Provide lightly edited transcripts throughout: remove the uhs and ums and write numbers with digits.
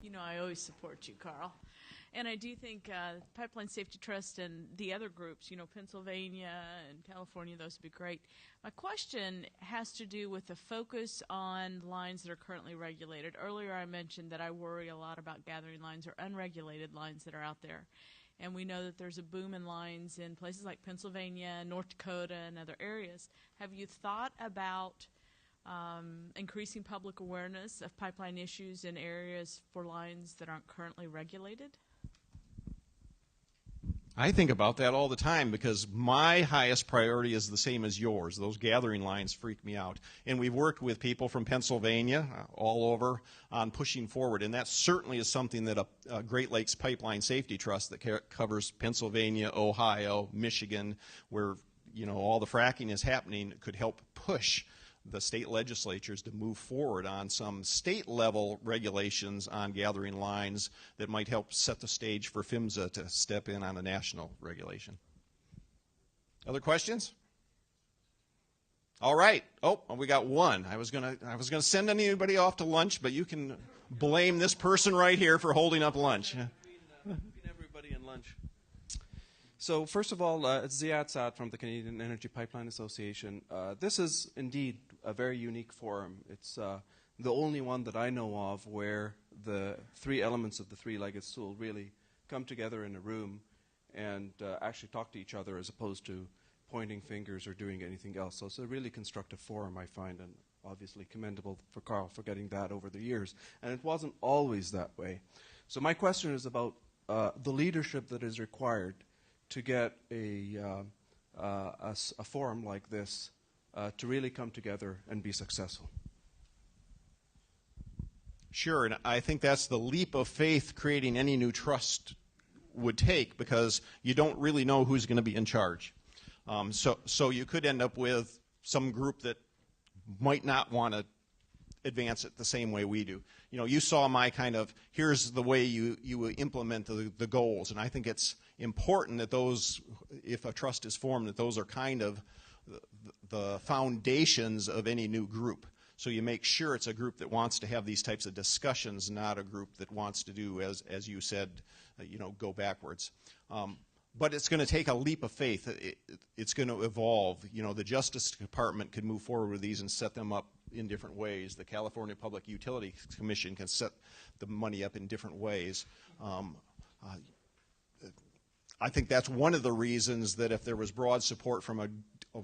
You know, I always support you, Carl. And I do think Pipeline Safety Trust and the other groups, you know, Pennsylvania and California, those would be great. My question has to do with the focus on lines that are currently regulated. Earlier I mentioned that I worry a lot about gathering lines or unregulated lines that are out there. And we know that there's a boom in lines in places like Pennsylvania, North Dakota, and other areas. Have you thought about increasing public awareness of pipeline issues in areas for lines that aren't currently regulated? I think about that all the time because my highest priority is the same as yours. Those gathering lines freak me out. And we've worked with people from Pennsylvania all over on pushing forward. And that certainly is something that a Great Lakes Pipeline Safety Trust that covers Pennsylvania, Ohio, Michigan, where all the fracking is happening, could help push the state legislatures to move forward on some state-level regulations on gathering lines that might help set the stage for PHMSA to step in on a national regulation. Other questions? All right. Oh, we got one. I was gonna send anybody off to lunch, but you can blame this person right here for holding up lunch. Everybody in lunch. So first of all, it's Ziad Saad from the Canadian Energy Pipeline Association. This is indeed a very unique forum. It's the only one that I know of where the three elements of the three-legged stool really come together in a room and actually talk to each other as opposed to pointing fingers or doing anything else. So it's a really constructive forum, I find, and obviously commendable for Carl for getting that over the years. And it wasn't always that way. So my question is about the leadership that is required to get a forum like this to really come together and be successful. Sure, and I think that's the leap of faith creating any new trust would take, because you don't really know who's going to be in charge. So you could end up with some group that might not want to advance it the same way we do. You saw my kind of, here's the way you implement the goals, and I think it's important that those, if a trust is formed, that those are kind of the foundations of any new group. So you make sure it's a group that wants to have these types of discussions, not a group that wants to do, as you said, go backwards. But it's going to take a leap of faith. It's going to evolve. The Justice Department could move forward with these and set them up in different ways. The California Public Utilities Commission can set the money up in different ways. I think that's one of the reasons that if there was broad support from a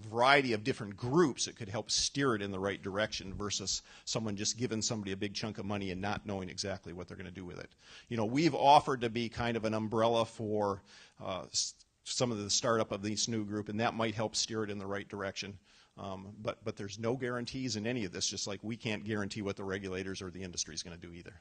variety of different groups, it could help steer it in the right direction versus someone just giving somebody a big chunk of money and not knowing exactly what they're going to do with it. We've offered to be kind of an umbrella for some of the startup of this new group, and that might help steer it in the right direction. But there's no guarantees in any of this, just like we can't guarantee what the regulators or the industry is going to do either.